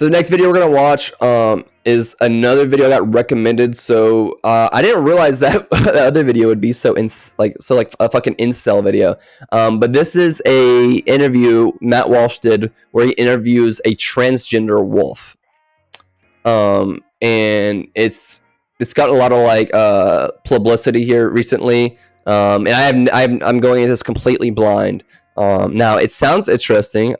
So the next video we're gonna watch is another video that got recommended. So I didn't realize that the other video would be so like a fucking incel video. But this is a interview Matt Walsh did where he interviews a transgender wolf. And it's got a lot of like publicity here recently. And I'm going into this completely blind. Now it sounds interesting.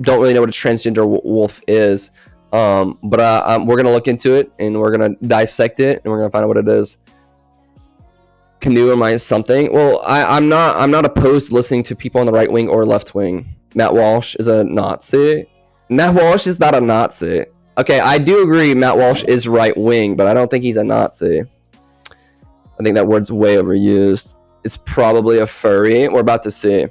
Don't really know what a transgender wolf is, but we're gonna look into it and we're gonna dissect it and we're gonna find out what it is. Canoe am I something? Well, I'm not opposed to listening to people on the right wing or left wing. Matt Walsh is a Nazi. Matt Walsh is not a Nazi. Okay, I do agree Matt Walsh is right wing, but I don't think he's a Nazi. I think that word's way overused. It's probably a furry. We're about to see.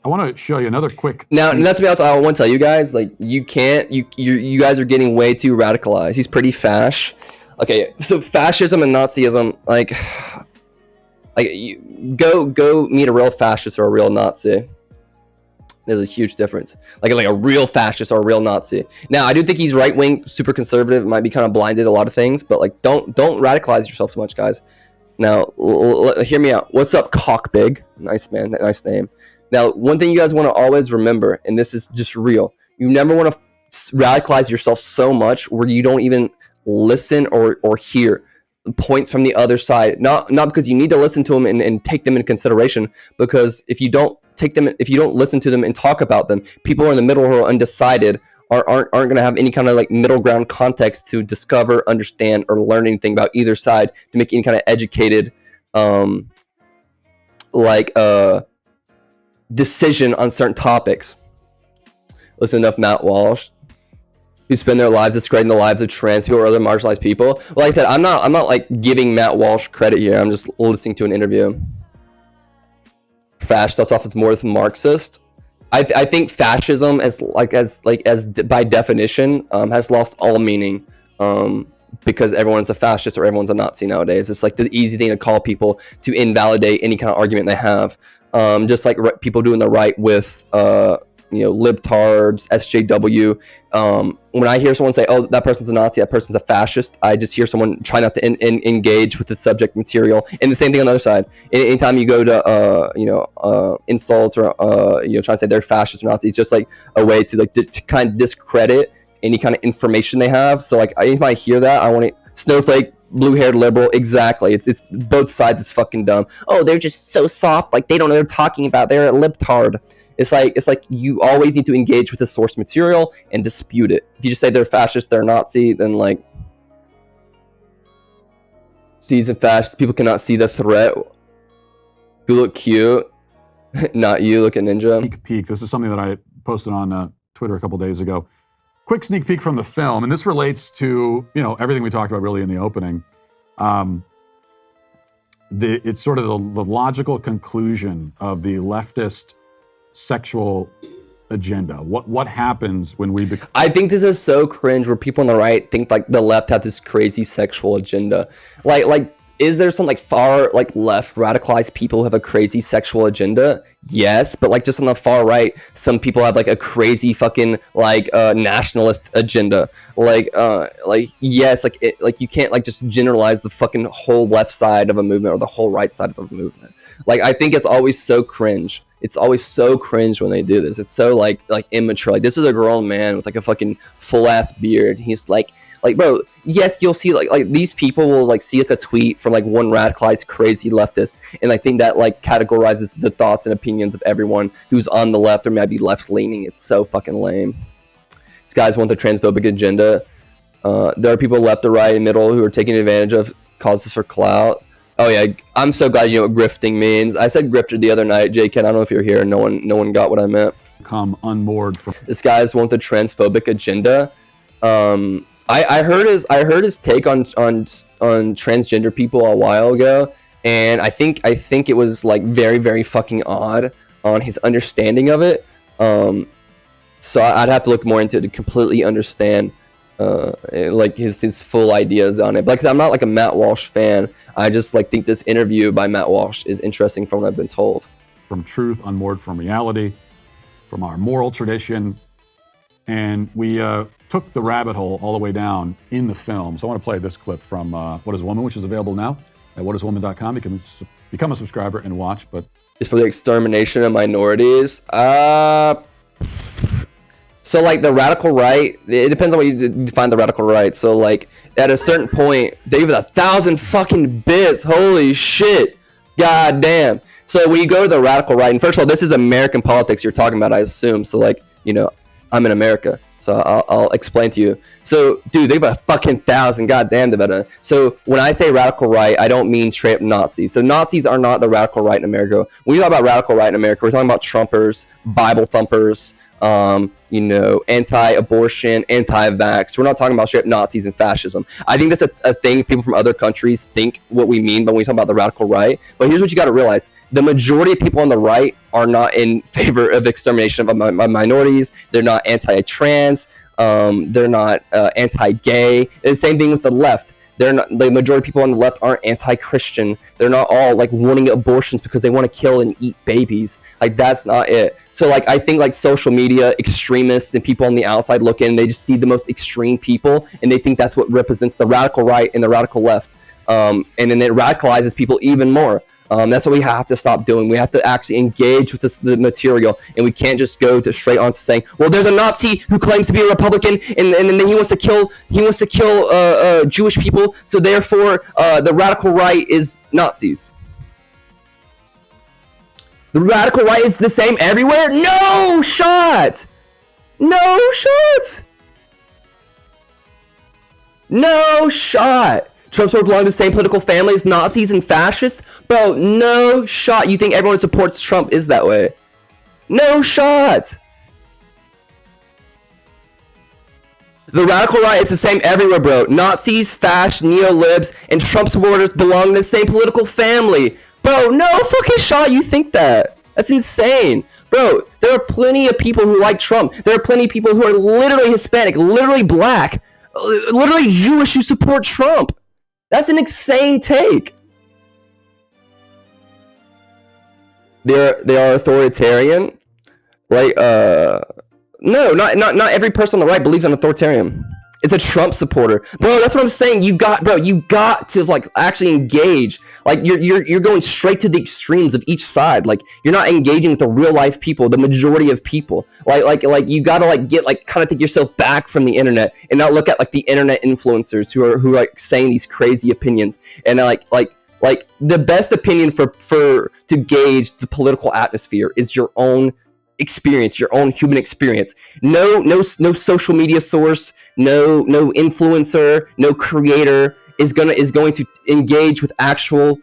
I want to show you another quick. Now, let's be honest. I want to tell you guys, like, you can't. You guys are getting way too radicalized. He's pretty fash. Okay, so fascism and Nazism, like you go meet a real fascist or a real Nazi. There's a huge difference. Like a real fascist or a real Nazi. Now, I do think he's right wing, super conservative, might be kind of blinded to a lot of things, but like, don't radicalize yourself so much, guys. Now, hear me out. What's up, Cockbig? Nice man, nice name. Now, one thing you guys want to always remember, and this is just real, you never want to radicalize yourself so much where you don't even listen or hear points from the other side. Not because you need to listen to them and take them into consideration, because if you don't listen to them and talk about them, people are in the middle who are undecided aren't going to have any kind of like middle ground context to discover, understand, or learn anything about either side to make any kind of educated decision on certain topics. Listen enough, Matt Walsh, who spend their lives discrediting the lives of trans people or other marginalized people. Well, like I said, I'm not like giving Matt Walsh credit here. I'm just listening to an interview. Fash starts off as more as Marxist. I think fascism as by definition has lost all meaning because everyone's a fascist or everyone's a Nazi nowadays. It's like the easy thing to call people to invalidate any kind of argument they have. Just like people doing the right with libtards, SJW. When I hear someone say, "Oh, that person's a Nazi, that person's a fascist," I just hear someone try not to engage with the subject material. And the same thing on the other side. Anytime you go to insults or try to say they're fascists or Nazis, it's just like a way to like to kind of discredit any kind of information they have. So like anytime I hear that, I want to snowflake. Blue-haired liberal, exactly. It's both sides is fucking dumb. Oh, they're just so soft, like they don't know what they're talking about. They're a libtard. It's like you always need to engage with the source material and dispute it. If you just say they're fascist, they're Nazi, then like sees and fascists, people cannot see the threat. You look cute, not you. Look at ninja. Peek. This is something that I posted on Twitter a couple days ago. Quick sneak peek from the film, and this relates to everything we talked about really in the opening. It's sort of the logical conclusion of the leftist sexual agenda. What happens when we become... I think this is so cringe where people on the right think like the left have this crazy sexual agenda. Like is there some like far like left radicalized people who have a crazy sexual agenda? Yes, but like just on the far right, some people have like a crazy fucking like nationalist agenda. Like yes, like you can't like just generalize the fucking whole left side of a movement or the whole right side of a movement. Like I think it's always so cringe. It's always so cringe when they do this. It's so like immature. Like this is a grown man with like a fucking full ass beard. He's like bro, yes, you'll see like these people will like see like a tweet from like one radicalized crazy leftist, and I think that like categorizes the thoughts and opinions of everyone who's on the left or maybe left leaning. It's so fucking lame. These guys want the transphobic agenda. There are people left or right and middle who are taking advantage of causes for clout. Oh yeah, I'm so glad you know what grifting means. I said grifter the other night, Jay Ken. I don't know if you're here. No one got what I meant. Come unmoored from this guy's want the transphobic agenda. I heard his take on transgender people a while ago, and I think it was like very, very fucking odd on his understanding of it. So I'd have to look more into it to completely understand like his full ideas on it. But like, I'm not like a Matt Walsh fan. I just like think this interview by Matt Walsh is interesting from what I've been told. From truth, unmoored from reality, from our moral tradition, And we took the rabbit hole all the way down in the film. So I want to play this clip from What is a Woman, which is available now at whatiswoman.com. You can become a subscriber and watch. But is for the extermination of minorities. So like the radical right, it depends on what you define the radical right. So like at a certain point, they give it 1,000 fucking bits. Holy shit. God damn. So when you go to the radical right, and first of all, this is American politics you're talking about, I assume. So like, you know, I'm in America. So I'll explain to you. So dude, they give a fucking 1,000. God damn, they better. So when I say radical right, I don't mean straight up Nazis. So Nazis are not the radical right in America. When we talk about radical right in America, we're talking about Trumpers, Bible thumpers, you know, anti-abortion, anti-vax. We're not talking about straight up Nazis and fascism. I think that's a thing people from other countries think what we mean when we talk about the radical right. But here's what you got to realize. The majority of people on the right are not in favor of extermination of minorities. They're not anti-trans. They're not anti-gay. And the same thing with the left. They're not, the majority of people on the left aren't anti-Christian. They're not all like wanting abortions because they want to kill and eat babies. Like that's not it. So like I think like social media extremists and people on the outside look in, they just see the most extreme people and they think that's what represents the radical right and the radical left. And then it radicalizes people even more. That's what we have to stop doing. We have to actually engage with the material, and we can't just go straight on to saying, "Well, there's a Nazi who claims to be a Republican, and then he wants to kill Jewish people, so therefore the radical right is Nazis." The radical right is the same everywhere? No shot. No shot. No shot. Trump supporters belong to the same political family as Nazis and fascists? Bro, no shot. You think everyone who supports Trump is that way? No shot. The radical right is the same everywhere, bro. Nazis, fascists, neo-libs, and Trump supporters belong to the same political family. Bro, no fucking shot you think that. That's insane. Bro, there are plenty of people who like Trump. There are plenty of people who are literally Hispanic, literally black, literally Jewish who support Trump. That's an insane take. They are authoritarian. Like no, not every person on the right believes in authoritarian. It's a Trump supporter, bro. That's what I'm saying. You got to like actually engage. Like you're going straight to the extremes of each side. Like you're not engaging with the real life people, the majority of people. Like you gotta like get like kind of take yourself back from the internet and not look at like the internet influencers who are like saying these crazy opinions and like the best opinion for to gauge the political atmosphere is your own experience, your own human experience. No social media source, no influencer, no creator is going to engage with actual,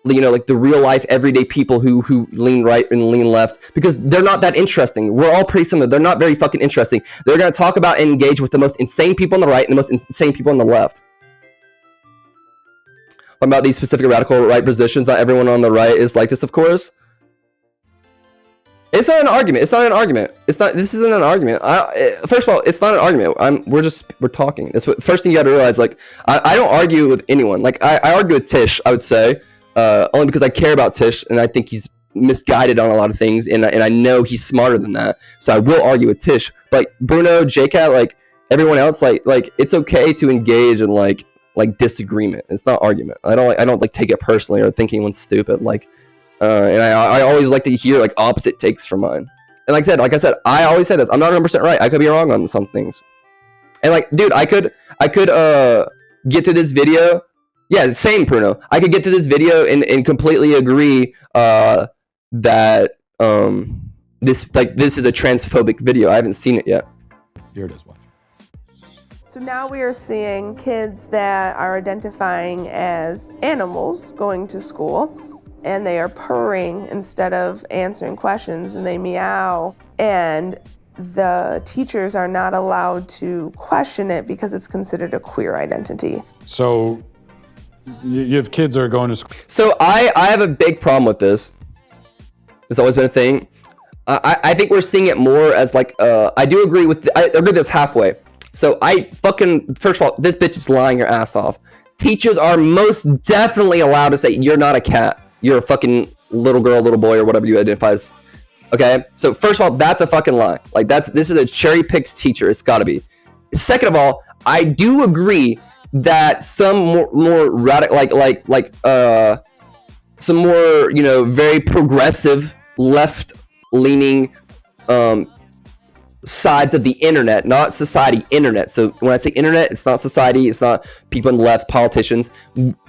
you know, like the real life everyday people who lean right and lean left, because they're not that interesting. We're all pretty similar. They're not very fucking interesting. They're going to talk about and engage with the most insane people on the right and the most insane people on the left. About these specific radical right positions, not everyone on the right is like this, of course. It's not an argument. It's not an argument. It's not. This isn't an argument. First of all, it's not an argument. We're talking. It's what first thing you got to realize. Like, I don't argue with anyone. Like, I argue with Tish. I would say, only because I care about Tish and I think he's misguided on a lot of things, and I know he's smarter than that. So I will argue with Tish. But Bruno, JCat, like everyone else, like it's okay to engage in like disagreement. It's not argument. I don't like take it personally or think anyone's stupid. Like. And I always like to hear like opposite takes from mine. And like I said, I always say this. I'm not 100% right. I could be wrong on some things. And like, dude, I could get to this video. Yeah, same, Bruno. I could get to this video and completely agree that this is a transphobic video. I haven't seen it yet. Here it is. Watch. So now we are seeing kids that are identifying as animals going to school. And they are purring instead of answering questions, and they meow. And the teachers are not allowed to question it because it's considered a queer identity. So you have kids that are going to school. So I have a big problem with this. It's always been a thing. I think we're seeing it more as like, I do agree with, I agree with this halfway. So first of all, this bitch is lying her ass off. Teachers are most definitely allowed to say, you're not a cat. You're a fucking little girl, little boy, or whatever you identify as. Okay, so first of all, that's a fucking lie. Like this is a cherry-picked teacher. It's got to be. Second of all, I do agree that some more radical, some more, you know, very progressive, left-leaning sides of the internet, not society, internet. So when I say internet, it's not society, it's not people on the left, politicians,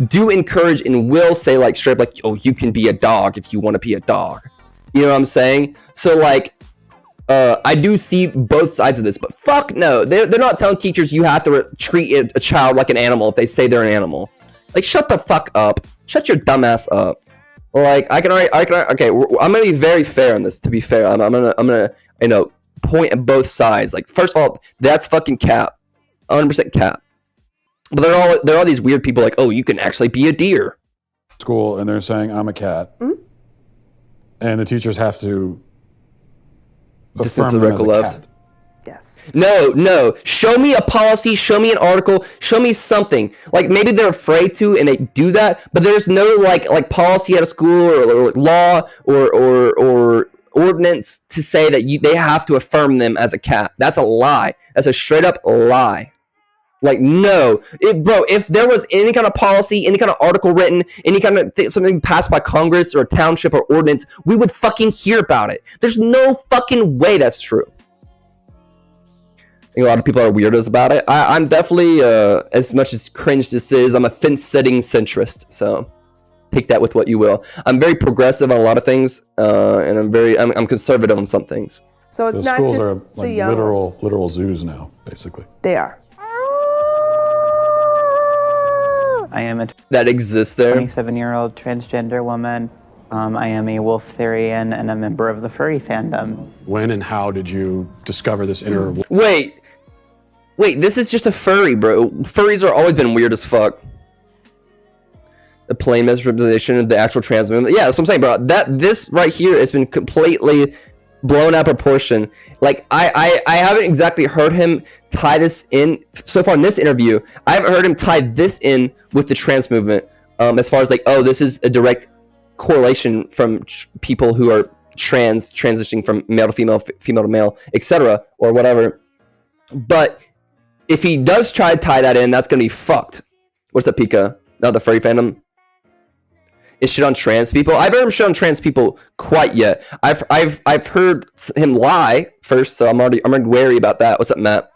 do encourage and will say like straight up like, oh, you can be a dog if you want to be a dog. You know what I'm saying? So like, I do see both sides of this, but fuck no, they're not telling teachers you have to treat a child like an animal if they say they're an animal. Like, shut the fuck up. Shut your dumb ass up. Like, okay, I'm gonna be very fair on this. To be fair, I'm gonna, you know, point at both sides. Like, first of all, that's fucking cap, 100% cap. But there are all these weird people like, oh, you can actually be a deer. School, and they're saying I'm a cat, and the teachers have to Distance affirm the them as a radical left. cat. Yes. No. Show me a policy, show me an article, show me something. Like, maybe they're afraid to and they do that, but there's no like policy at a school or law or ordinance to say that they have to affirm them as a cat. That's a lie. That's a straight up lie. Like, no. If there was any kind of policy, any kind of article written, any kind of something passed by Congress or a township or ordinance, we would fucking hear about it. There's no fucking way that's true. I think a lot of people are weirdos about it. I'm definitely, as much as cringe this is, I'm a fence-sitting centrist, so take that with what you will. I'm very progressive on a lot of things, and I'm conservative on some things. So it's So not schools just are the like young ones. literal zoos now, basically. They are. I am a That exists there. 27-year-old transgender woman. I am a wolf therian and a member of the furry fandom. When and how did you discover this inner? Wait, this is just a furry, bro. Furries are always been weird as fuck. The plain misrepresentation of the actual trans movement. Yeah, that's what I'm saying, bro. This right here has been completely blown out of proportion. Like, I haven't exactly heard him tie this in so far in this interview. I haven't heard him tie this in with the trans movement, as far as like, oh, this is a direct correlation from people who are transitioning from male to female, female to male, etc., or whatever. But if he does try to tie that in, that's gonna be fucked. What's up, Pika? Not the furry fandom. Is shit on trans people? I've heard him shit on trans people quite yet. I've heard him lie first, so I'm already wary about that. What's up, Matt?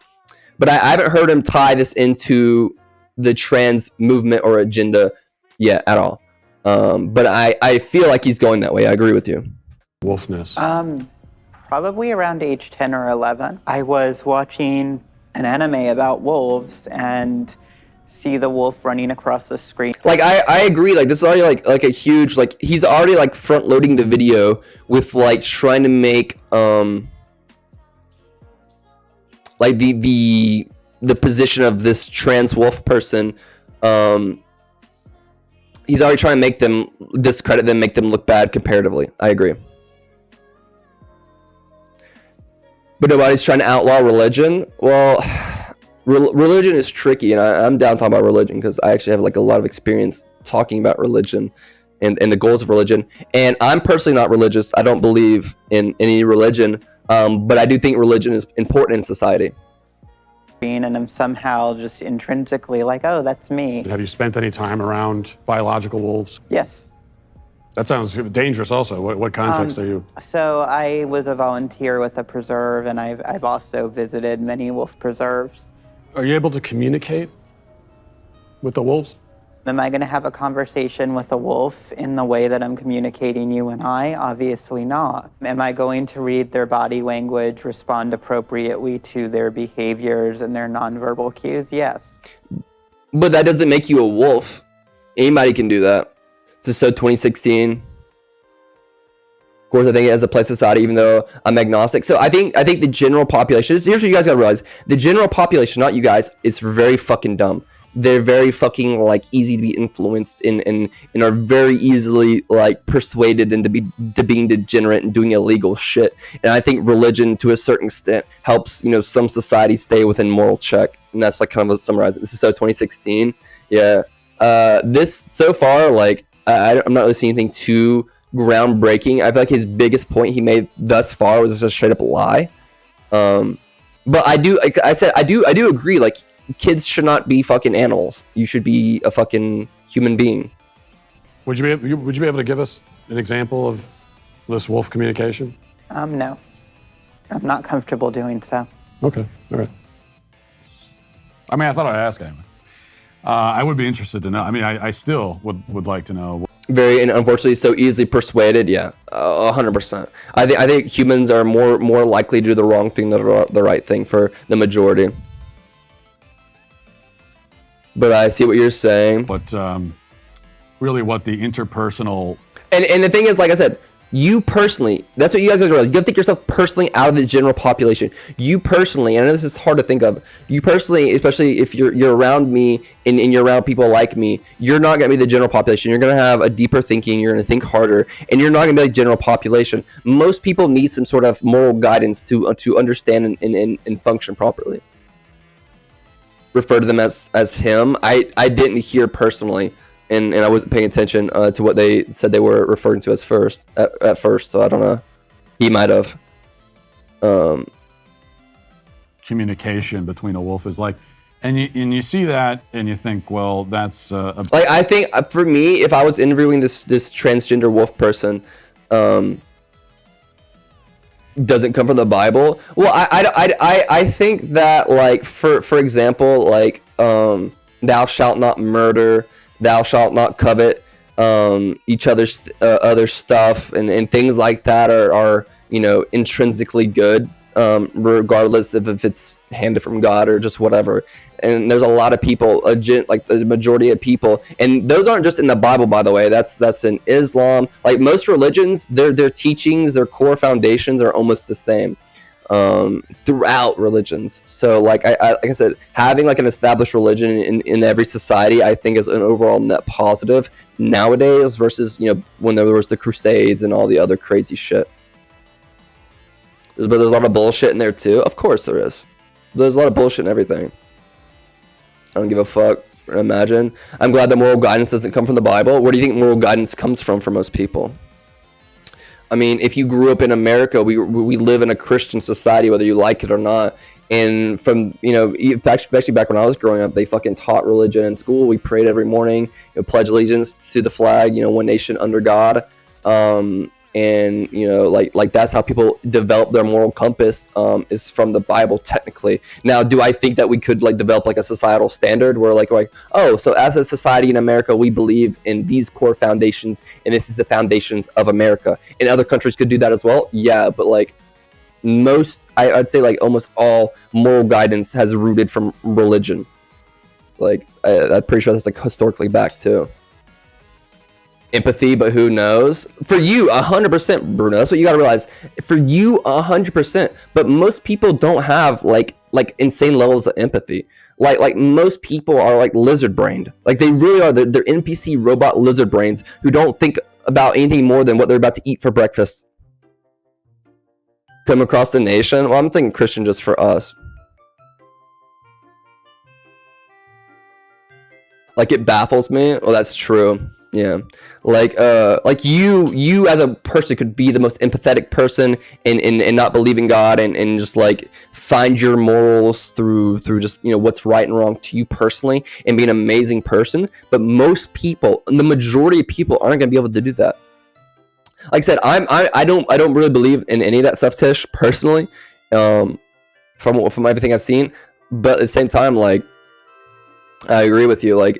But I haven't heard him tie this into the trans movement or agenda yet at all. But I feel like he's going that way. I agree with you. Wolfness. Probably around age 10 or 11. I was watching an anime about wolves and see the wolf running across the screen. Like, I agree. Like, this is already like a huge, like, he's already like front loading the video with like trying to make like the position of this trans wolf person. He's already trying to make them discredit them, make them look bad comparatively. I agree. But nobody's trying to outlaw religion. Well, religion is tricky, and I'm down talking about religion because I actually have like a lot of experience talking about religion and the goals of religion. And I'm personally not religious. I don't believe in any religion, but I do think religion is important in society. And I'm somehow just intrinsically like, oh, that's me. Have you spent any time around biological wolves? Yes. That sounds dangerous also. What context are you? So I was a volunteer with a preserve, and I've also visited many wolf preserves. Are you able to communicate with the wolves? Am I going to have a conversation with a wolf in the way that I'm communicating you and I? Obviously not. Am I going to read their body language, respond appropriately to their behaviors and their nonverbal cues? Yes. But that doesn't make you a wolf. Anybody can do that. This is so 2016. Of course, I think it has a place in society, even though I'm agnostic. So I think the general population, here's what you guys gotta realize. The general population, not you guys, is very fucking dumb. They're very fucking like easy to be influenced and are very easily like persuaded into being degenerate and doing illegal shit. And I think religion to a certain extent helps, you know, some societies stay within moral check. And that's like kind of a summarize. This is so 2016. Yeah. This so far, like I'm not really seeing anything too groundbreaking. I feel like his biggest point he made thus far was just a straight up lie. But I do, like I said, I do agree. Like, kids should not be fucking animals. You should be a fucking human being. Would you be able to give us an example of this wolf communication? No. I'm not comfortable doing so. Okay, all right. I mean, I thought I'd ask anyway. I would be interested to know. I mean, I still would like to know. Very, and unfortunately so easily persuaded. Yeah, 100%. I think humans are more likely to do the wrong thing than the right thing for the majority. But I see what you're saying. But really what the interpersonal... And the thing is, like I said, you personally, that's what you guys realize. You have to take yourself personally out of the general population. You personally, and this is hard to think of, you personally, especially if you're around me and you're around people like me, you're not going to be the general population. You're going to have a deeper thinking, you're going to think harder, and you're not going to be like general population. Most people need some sort of moral guidance to understand and function properly. Refer to them as him. I didn't hear personally. And I wasn't paying attention to what they said they were referring to as at first, so I don't know. He might have. Communication between a wolf is like, and you see that and you think, well, that's like, I think for me, if I was interviewing this transgender wolf person, doesn't come from the Bible. Well, I think that, like, for example, like, thou shalt not murder. Thou shalt not covet each other's other stuff, and things like that are intrinsically good, regardless if it's handed from God or just whatever. And there's a lot of people, like the majority of people, and those aren't just in the Bible, by the way. That's in Islam. Like most religions, their teachings, their core foundations are almost the same throughout religions. So like I said, having like an established religion in every society, I think is an overall net positive nowadays versus when there was the Crusades and all the other crazy shit. But there's a lot of bullshit in there too. Of course there is. There's a lot of bullshit in everything. I don't give a fuck. Imagine. I'm glad that moral guidance doesn't come from the Bible. Where do you think moral guidance comes from for most people? I mean, if you grew up in America, we live in a Christian society, whether you like it or not. And from, especially back when I was growing up, they fucking taught religion in school. We prayed every morning, pledge allegiance to the flag, one nation under God. And like that's how people develop their moral compass, is from the Bible technically. Now, do I think that we could like develop like a societal standard where like oh, so as a society in America we believe in these core foundations and this is the foundations of America, and other countries could do that as well? Yeah, but like I'd say like almost all moral guidance has rooted from religion. Like I'm pretty sure that's like historically back too. Empathy, but who knows? For you, 100%, Bruno. That's what you gotta realize. For you, 100%. But most people don't have like insane levels of empathy. Like most people are like lizard brained. Like they really are. They're NPC robot lizard brains who don't think about anything more than what they're about to eat for breakfast. Come across the nation. Well, I'm thinking Christian just for us. Like it baffles me. Well, that's true. Yeah, like you as a person could be the most empathetic person and not believe in God and just like find your morals through just what's right and wrong to you personally and be an amazing person. But most people, the majority of people, aren't gonna be able to do that. Like I said, I don't really believe in any of that stuff, Tish, personally, from everything I've seen. But at the same time, like, I agree with you. Like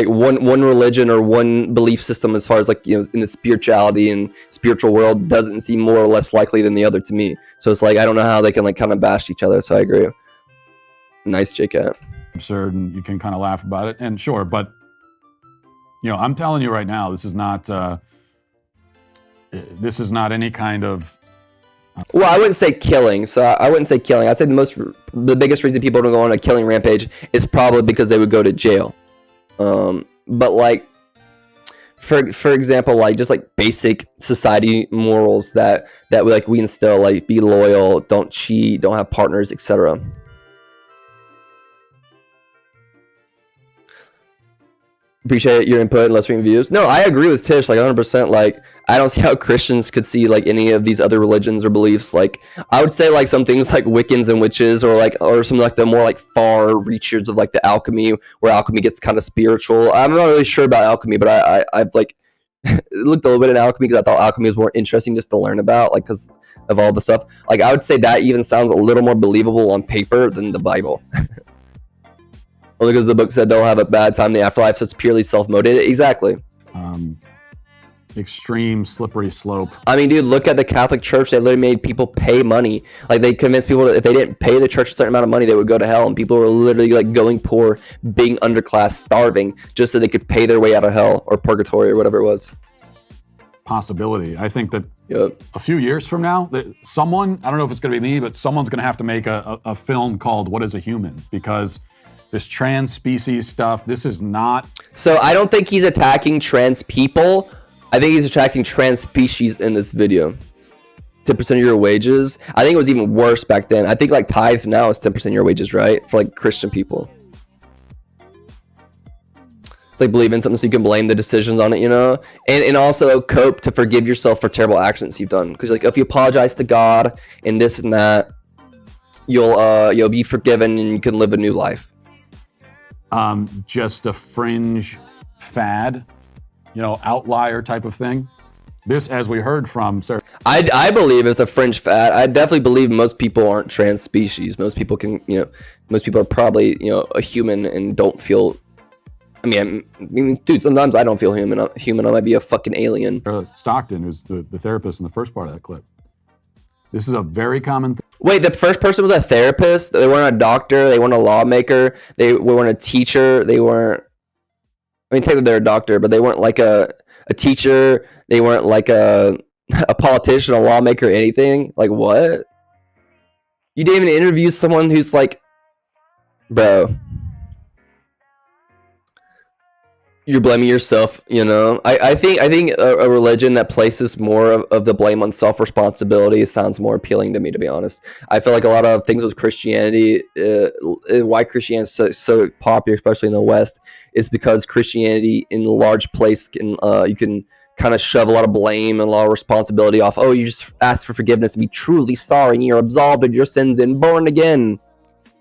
one religion or one belief system, as far as like in the spirituality and spiritual world, doesn't seem more or less likely than the other to me. So it's like I don't know how they can like kind of bash each other. So I agree. Nice, JCat. Absurd, and you can kind of laugh about it. And sure, but I'm telling you right now, this is not any kind of. Well, I wouldn't say killing. So I wouldn't say killing. I'd say the biggest reason people don't go on a killing rampage is probably because they would go to jail. But like, for example, like just like basic society morals that we instill, like be loyal, don't cheat, don't have partners, etc. Appreciate your input and listening views. No, I agree with Tish, like 100%. Like, I don't see how Christians could see like any of these other religions or beliefs. Like, I would say like some things like Wiccans and witches, or some like the more like far reaches of like the alchemy, where alchemy gets kind of spiritual. I'm not really sure about alchemy, but I've like looked a little bit at alchemy because I thought alchemy was more interesting just to learn about, like because of all the stuff. Like, I would say that even sounds a little more believable on paper than the Bible. Only because the book said they'll have a bad time in the afterlife, so it's purely self-motivated. Exactly. Extreme slippery slope. I mean, dude, look at the Catholic Church. They literally made people pay money. Like, they convinced people that if they didn't pay the church a certain amount of money, they would go to hell. And people were literally like going poor, being underclass, starving, just so they could pay their way out of hell or purgatory or whatever it was. Possibility. I think that a few years from now, that someone, I don't know if it's going to be me, but someone's going to have to make a film called What is a Human? Because this trans species stuff, this is not... So I don't think he's attacking trans people. I think he's attacking trans species in this video. 10% of your wages. I think it was even worse back then. I think like tithe now is 10% of your wages, right? For like Christian people. It's like believe in something so you can blame the decisions on it, you know? And also cope to forgive yourself for terrible actions you've done. Because like if you apologize to God and this and that, you'll be forgiven and you can live a new life. Just a fringe fad, you know, outlier type of thing. This, as we heard from Sarah. I believe it's a fringe fad. I definitely believe most people aren't trans species. Most people can, you know, most people are probably, you know, a human and don't feel. I mean, dude, sometimes I don't feel human. I might be a fucking alien. Stockton, who's the therapist in the first part of that clip. This is a very common thing. Wait, the first person was a therapist? They weren't a doctor? They weren't a lawmaker? They weren't a teacher? They weren't... I mean, technically they're a doctor, but they weren't like a teacher. They weren't like a politician, a lawmaker, anything. Like, what? You didn't even interview someone who's like... Bro... You're blaming yourself, you know. I think a religion that places more of the blame on self-responsibility sounds more appealing to me, to be honest. I feel like a lot of things with Christianity, why Christianity is so popular, especially in the West, is because Christianity in a large place can you can kind of shove a lot of blame and a lot of responsibility off. Oh, you just ask for forgiveness and be truly sorry and you're absolved of your sins and born again.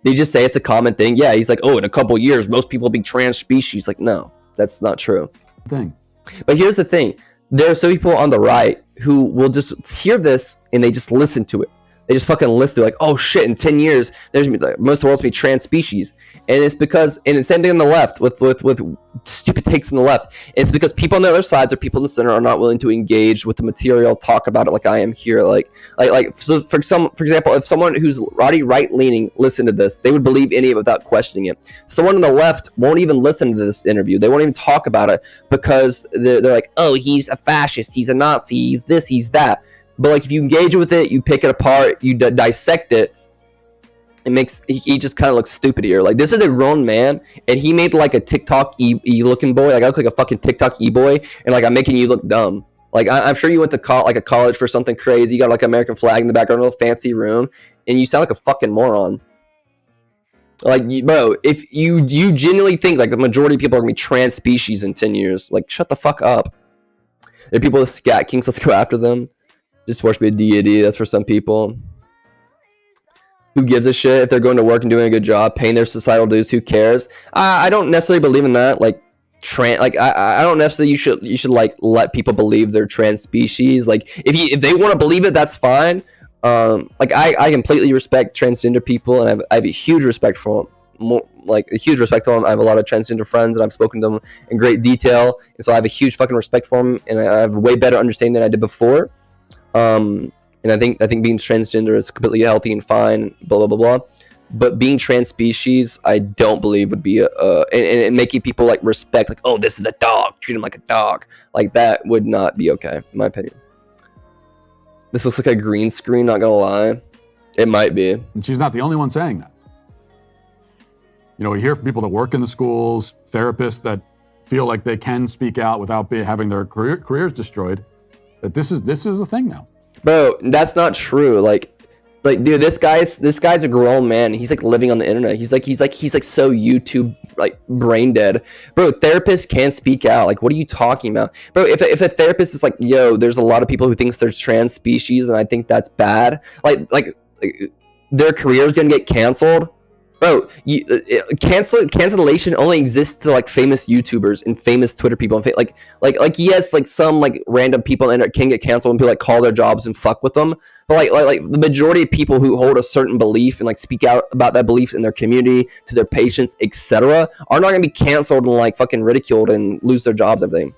They just say it's a common thing. Yeah, he's like, oh, in a couple years, most people will be trans species. Like, no. That's not true. But here's the thing. There are some people on the right who will just hear this and they just listen to it. They just fucking listen to it, like, oh shit, in 10 years, there's gonna be like, most of the world's gonna be trans species. And it's because, and it's same thing on the left with stupid takes on the left. It's because people on the other sides or people in the center are not willing to engage with the material, talk about it like I am here. So for example, if someone who's already right-leaning listened to this, they would believe any of it without questioning it. Someone on the left won't even listen to this interview. They won't even talk about it because they're like, oh, he's a fascist, he's a Nazi, he's this, he's that. But like if you engage with it, you pick it apart, you dissect it, it makes he just kind of looks stupid here. Like this is a grown man, and he made like a TikTok looking boy. Like I look like a fucking TikTok boy, and like I'm making you look dumb. Like I'm sure you went to like a college for something crazy. You got like an American flag in the background, a little fancy room, and you sound like a fucking moron. Like bro, if you genuinely think like the majority of people are gonna be trans species in 10 years, like shut the fuck up. There are people with scat kinks. Let's go after them. Just worship a deity. That's for some people. Who gives a shit if they're going to work and doing a good job, paying their societal dues? Who cares? I don't necessarily believe in that. Like, I don't necessarily. You should like let people believe they're trans species. Like, if they want to believe it, that's fine. Like I completely respect transgender people, and I have a huge respect for them. A huge respect for them. I have a lot of transgender friends, and I've spoken to them in great detail, and so I have a huge fucking respect for them, and I have a way better understanding than I did before. And I think being transgender is completely healthy and fine, blah blah blah blah. But being trans species, I don't believe would be and making people like respect, like, oh, this is a dog, treat him like a dog, like that would not be okay, in my opinion. This looks like a green screen, not gonna lie. It might be. And she's not the only one saying that. You know, we hear from people that work in the schools, therapists that feel like they can speak out without having their careers destroyed. That this is a thing now. Bro, that's not true. Like, Like, dude, this guy's a grown man. He's like living on the internet. He's like so YouTube like brain dead, bro. Therapists can't speak out. Like, what are you talking about, bro? If a therapist is like, yo, there's a lot of people who thinks there's trans species, and I think that's bad. Like their career is gonna get canceled, bro. Cancellation only exists to like famous YouTubers and famous Twitter people. And like yes, like some like random people on the internet can get canceled and people like call their jobs and fuck with them. But like the majority of people who hold a certain belief and like speak out about that belief in their community to their patients, etc., are not gonna be canceled and like fucking ridiculed and lose their jobs and everything.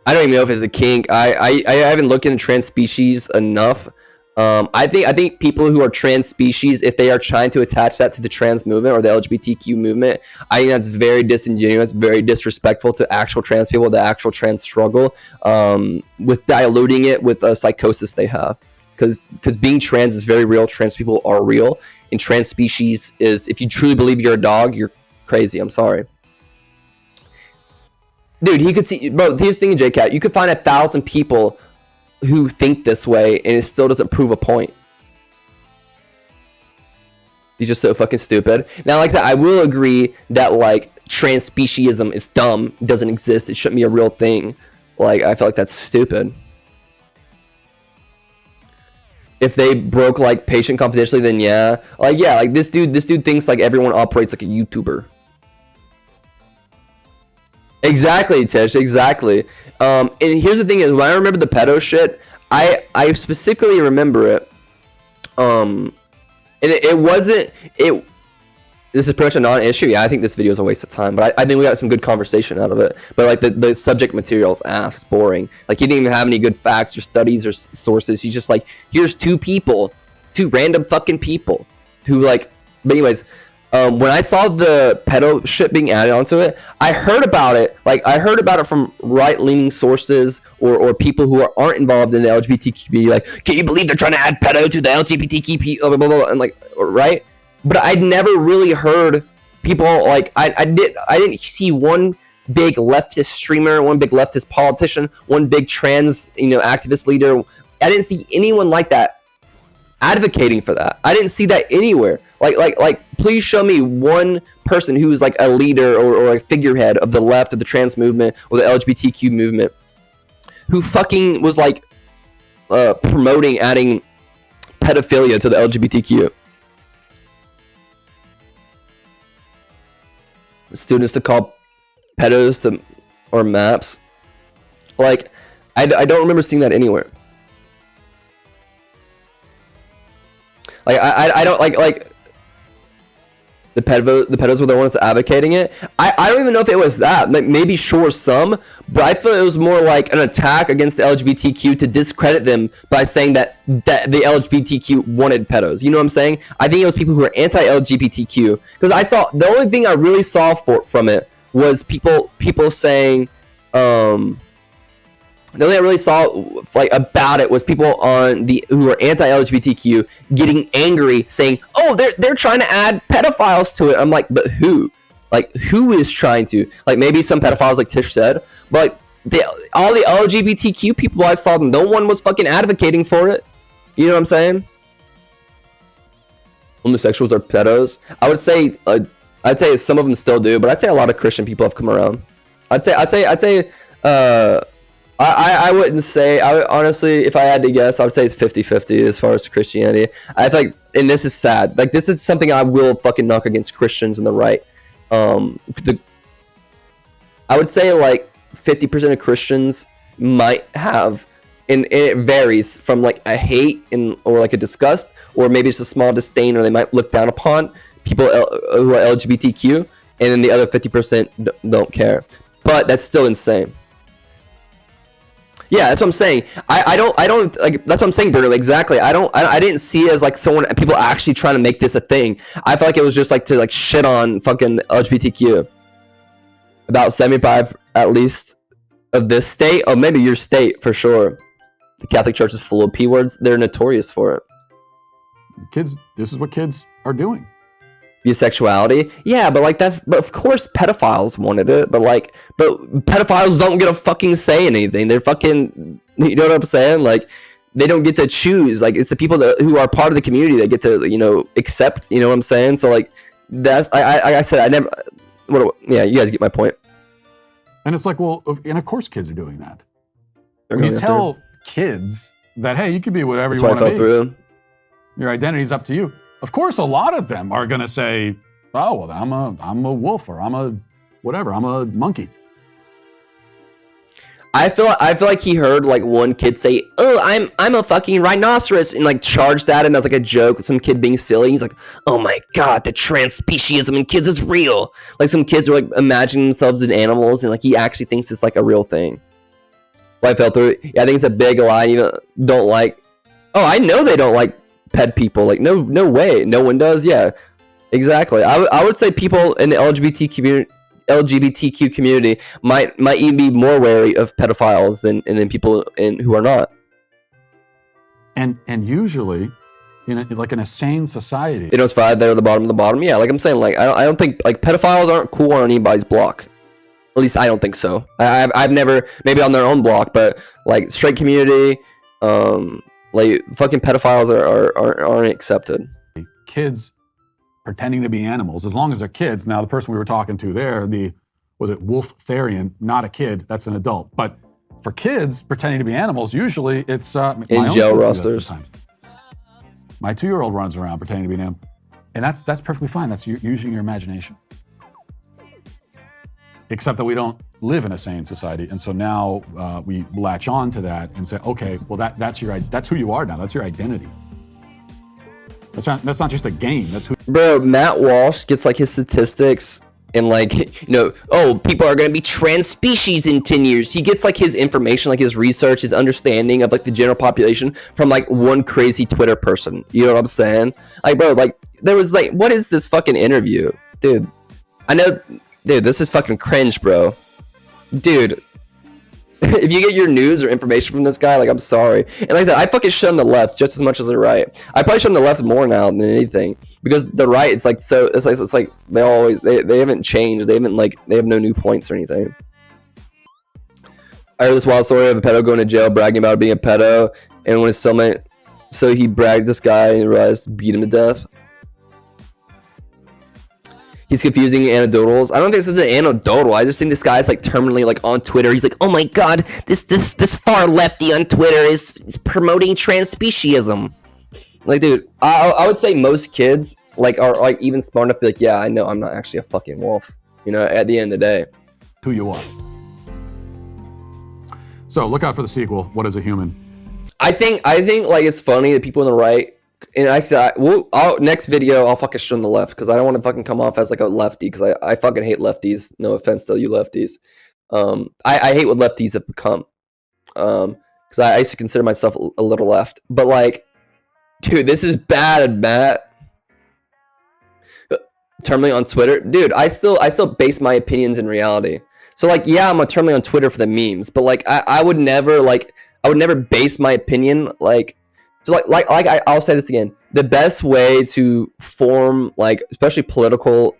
I don't even know if it's a kink. I haven't looked into trans species enough. I think people who are trans species, if they are trying to attach that to the trans movement or the LGBTQ movement, I think that's very disingenuous, very disrespectful to actual trans people, the actual trans struggle, with diluting it with a psychosis they have. Because being trans is very real. Trans people are real, and trans species is, if you truly believe you're a dog, you're crazy. I'm sorry. Dude, he could see, bro, here's the thing, JCat, you could find 1,000 people who think this way, and it still doesn't prove a point. He's just so fucking stupid. Now, like that, I will agree that like trans speciesism is dumb, it doesn't exist, it shouldn't be a real thing. Like, I feel like that's stupid. If they broke like patient confidentially, then yeah, like this dude thinks like everyone operates like a YouTuber. Exactly, Tish, exactly. And here's the thing is, when I remember the pedo shit, I specifically remember it. And it wasn't, this is pretty much a non-issue. Yeah, I think this video is a waste of time, but I think we got some good conversation out of it. But like the subject material is ass, boring. Like, he didn't even have any good facts or studies or sources. He's just like, here's two random fucking people who like, but anyways, when I saw the pedo shit being added onto it, I heard about it. Like, I heard about it from right-leaning sources or people who aren't involved in the LGBTQ community. Like, can you believe they're trying to add pedo to the LGBTQ, blah, blah, blah, and like, right? But I'd never really heard people like, I didn't see one big leftist streamer, one big leftist politician, one big trans, activist leader. I didn't see anyone like that advocating for that. I didn't see that anywhere. Like, please show me one person who's like a leader or a figurehead of the left, of the trans movement, or the LGBTQ movement, who fucking was like promoting adding pedophilia to the LGBTQ. Students to call pedos or maps. Like, I don't remember seeing that anywhere. Like, I don't like the pedos were the ones advocating it. I don't even know if it was that. Like, maybe sure some, but I feel it was more like an attack against the LGBTQ to discredit them by saying that the LGBTQ wanted pedos. You know what I'm saying? I think it was people who were anti-LGBTQ, because I saw, the only thing I really saw from it was people saying, the only I really saw like about it was people who were anti-LGBTQ getting angry, saying, "Oh, they're trying to add pedophiles to it." I'm like, but who? Like, who is trying to? Like, maybe some pedophiles, like Tish said, but like all the LGBTQ people I saw, no one was fucking advocating for it. You know what I'm saying? Homosexuals are pedos. I would say, I'd say some of them still do, but I'd say a lot of Christian people have come around. I'd say. I wouldn't say, honestly, if I had to guess, I would say it's 50-50 as far as Christianity. I feel like, and this is sad, like, this is something I will fucking knock against Christians and the right. I would say like 50% of Christians might have, and it varies from like a hate or like a disgust, or maybe it's a small disdain, or they might look down upon people who are LGBTQ, and then the other 50% don't care. But that's still insane. Yeah, that's what I'm saying. I don't like, that's what I'm saying, Bruno. Exactly. I didn't see it as like people actually trying to make this a thing. I felt like it was just like to like shit on fucking LGBTQ. About 75 at least of this state, or maybe your state for sure. The Catholic Church is full of P words. They're notorious for it. Kids, this is what kids are doing. Bisexuality, yeah, but of course pedophiles wanted it, but pedophiles don't get to fucking say anything. They're fucking, you know what I'm saying? Like, they don't get to choose. Like, it's the people who are part of the community that get to, you know, accept, you know what I'm saying? So like, that's, I said, I never, yeah, you guys get my point. And it's like, well, and of course kids are doing that. When you tell kids that, hey, you can be whatever you want to be. Through. Your identity's up to you. Of course, a lot of them are going to say, oh, well, I'm a wolf, or I'm a whatever, I'm a monkey. I feel like he heard like one kid say, "Oh, I'm a fucking rhinoceros," and like charged at him as like a joke. Some kid being silly. He's like, "Oh my god, the trans speciesism in kids is real." Like some kids are like imagining themselves as animals, and like he actually thinks it's like a real thing. Well, I felt through it. Yeah, I think it's a big lie. You don't like. Oh, I know they don't like pet people. Like no way, no one does. Yeah, exactly. I would say people in the LGBTQ community might even be more wary of pedophiles than people who are not. And usually, in a sane society, they don't find they're the bottom of the bottom. Yeah, like I'm saying, like I don't think like pedophiles aren't cool on anybody's block. At least I don't think so. I've never, maybe on their own block, but like straight community, like fucking pedophiles aren't accepted. Kids pretending to be animals, as long as they're kids. Now, the person we were talking to there, was it Wolf Therian, not a kid, that's an adult. But for kids pretending to be animals, usually it's in jail rosters. My 2-year-old runs around pretending to be an animal, and that's perfectly fine. That's using your imagination. Except that we don't live in a sane society, and so now we latch on to that and say, okay, well that's who you are now. That's your identity. That's not just a game. That's who. Bro, Matt Walsh gets like his statistics and like, you know, oh, people are gonna be trans species in 10 years. He gets like his information, like his research, his understanding of like the general population from like one crazy Twitter person. You know what I'm saying? Like, bro, like there was like, what is this fucking interview, dude? I know, dude, this is fucking cringe, bro. Dude. If you get your news or information from this guy, like, I'm sorry. And like I said, I fucking shit on the left just as much as the right. I probably shit on the left more now than anything, because the right, it's like so. It's like they haven't changed. They have no new points or anything. I heard this wild story of a pedo going to jail, bragging about being a pedo, and when his cellmate, so he bragged this guy and realized beat him to death. He's confusing anecdotals. I don't think this is an anecdotal. I just think this guy's like terminally like on Twitter. He's like, oh my god, this far lefty on Twitter is promoting trans speciesism. Like, dude, I would say most kids like are like even smart enough to be like, yeah, I know I'm not actually a fucking wolf. You know, at the end of the day, who you are. So look out for the sequel. What is a human? I think like it's funny that people on the right. And next video I'll fucking show on the left, because I don't want to fucking come off as like a lefty, because I fucking hate lefties. No offense to you lefties. I hate what lefties have become. Because I used to consider myself a little left, but like, dude, this is bad, Matt. Terminally on Twitter, dude. I still base my opinions in reality. So like, yeah, I'm terminally on Twitter for the memes, but like I would never base my opinion like. So I'll say this again. The best way to form like, especially political,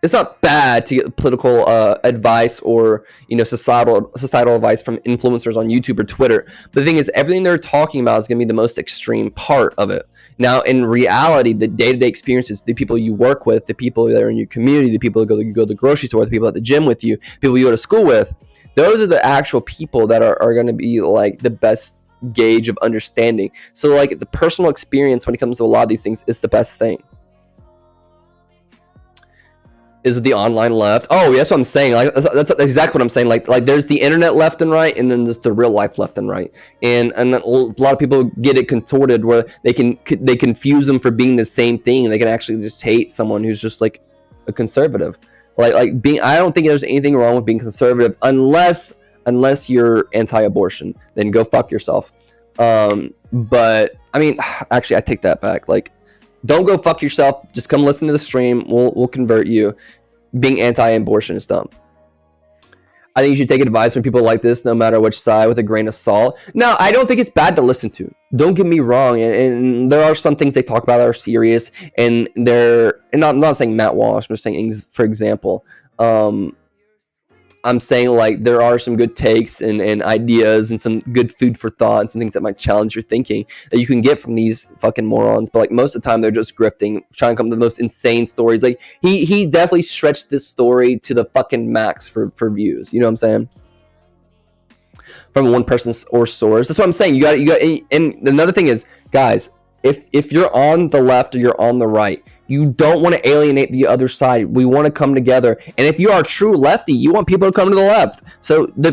it's not bad to get political advice or, you know, societal advice from influencers on YouTube or Twitter. But the thing is, everything they're talking about is going to be the most extreme part of it. Now, in reality, the day-to-day experiences, the people you work with, the people that are in your community, the people that you go to the grocery store, the people at the gym with you, people you go to school with, those are the actual people that are going to be like the best gauge of understanding. So like the personal experience when it comes to a lot of these things is the best thing. Is it the online left? Oh, that's what I'm saying. Like that's exactly what I'm saying. Like there's the internet left and right, and then there's the real life left and right. And a lot of people get it contorted where they confuse them for being the same thing. They can actually just hate someone who's just like a conservative. Like being. I don't think there's anything wrong with being conservative unless you're anti-abortion, then go fuck yourself. But I mean, actually, I take that back. Like, don't go fuck yourself. Just come listen to the stream. We'll convert you. Being anti-abortion is dumb. I think you should take advice from people like this, no matter which side, with a grain of salt. No, I don't think it's bad to listen to. Don't get me wrong. And there are some things they talk about that are serious, and I'm not saying Matt Walsh. I'm just saying, for example, I'm saying like there are some good takes and ideas and some good food for thought and some things that might challenge your thinking that you can get from these fucking morons. But like most of the time they're just grifting, trying to come to the most insane stories. Like he definitely stretched this story to the fucking max for views. You know what I'm saying? From one person or source. That's what I'm saying. You got and another thing is, guys, if you're on the left or you're on the right, you don't want to alienate the other side. We want to come together. And if you are a true lefty, you want people to come to the left. So the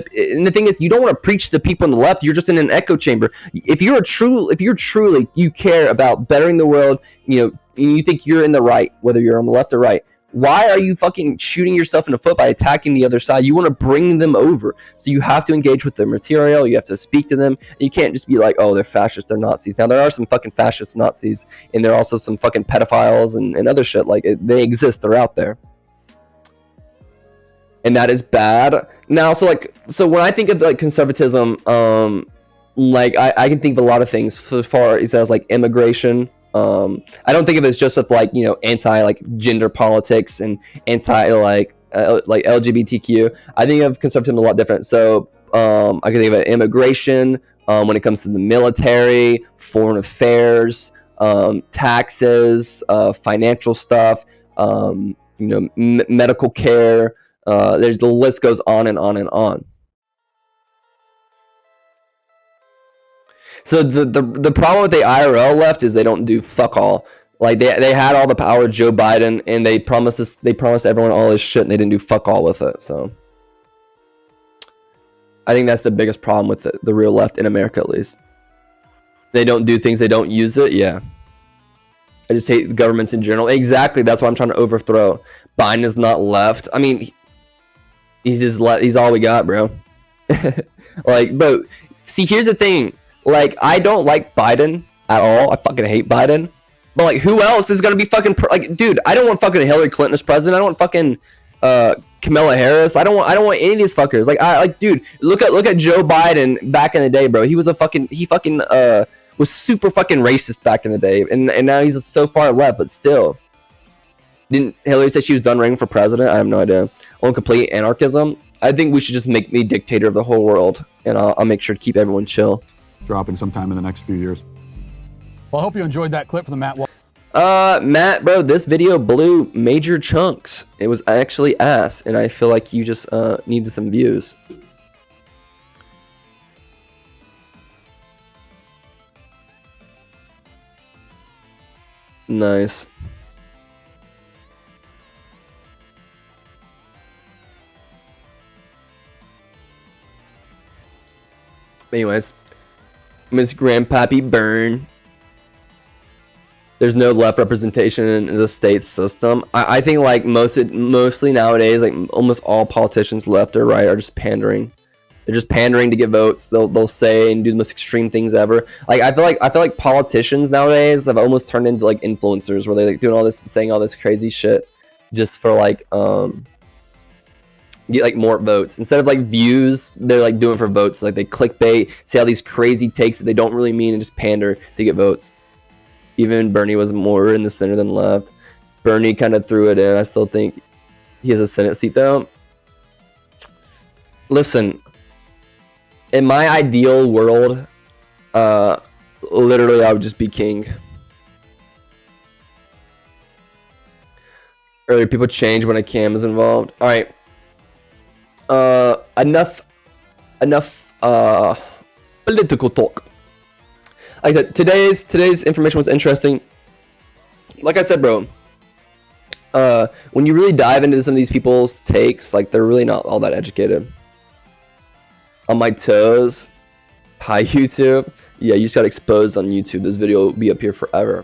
thing is, you don't want to preach to the people on the left. You're just in an echo chamber. If you're truly you care about bettering the world, and you think you're in the right, whether you're on the left or right, why are you fucking shooting yourself in the foot by attacking the other side? You want to bring them over. So you have to engage with their material. You have to speak to them. And you can't just be like, oh, they're fascists, they're Nazis. Now, there are some fucking fascist Nazis, and there are also some fucking pedophiles and other shit. Like, they exist. They're out there. And that is bad. Now, so when I think of, like, conservatism, like, I can think of a lot of things as far as, like, immigration. I don't think of it as just with like anti like gender politics and anti like LGBTQ. I think of conservatism a lot different. So I can think of immigration when it comes to the military, foreign affairs, taxes, financial stuff, medical care. The list goes on and on and on. So the problem with the IRL left is they don't do fuck all. Like they had all the power, Joe Biden, and they promised everyone all this shit, and they didn't do fuck all with it. So I think that's the biggest problem with the real left in America, at least. They don't do things, they don't use it. Yeah, I just hate governments in general. Exactly, that's what I'm trying to overthrow. Biden is not left. I mean, he's just he's all we got, bro. Like, bro, see, here's the thing. Like, I don't like Biden at all. I fucking hate Biden. But, like, who else is going to be fucking... like, dude, I don't want fucking Hillary Clinton as president. I don't want fucking Kamala Harris. I don't want any of these fuckers. Like, dude, look at Joe Biden back in the day, bro. He was was super fucking racist back in the day. And now he's so far left, but still. Didn't Hillary say she was done running for president? I have no idea. On complete anarchism. I think we should just make me dictator of the whole world. And I'll make sure to keep everyone chill. Dropping sometime in the next few years. Well, I hope you enjoyed that clip from the Matt. Matt, bro, this video blew major chunks. It was actually ass, and I feel like you just needed some views. Nice. Anyways, Miss Grandpappy Burn. There's no left representation in the state system. I think like mostly nowadays, like almost all politicians, left or right, are just pandering. They're just pandering to get votes. They'll say and do the most extreme things ever. Like I feel like politicians nowadays have almost turned into like influencers, where they're like doing all this, saying all this crazy shit, just for like get like more votes instead of like views. They're like doing for votes. Like they clickbait, say all these crazy takes that they don't really mean, and just pander to get votes. Even Bernie was more in the center than left. Bernie kind of threw it in. I still think he has a Senate seat though. Listen, in my ideal world, literally I would just be king. Earlier people change when a cam is involved. All right. Enough political talk. Like I said, today's information was interesting. Like I said, bro, when you really dive into some of these people's takes, like they're really not all that educated. On my toes. Hi, YouTube. Yeah, you just got exposed on YouTube. This video will be up here forever.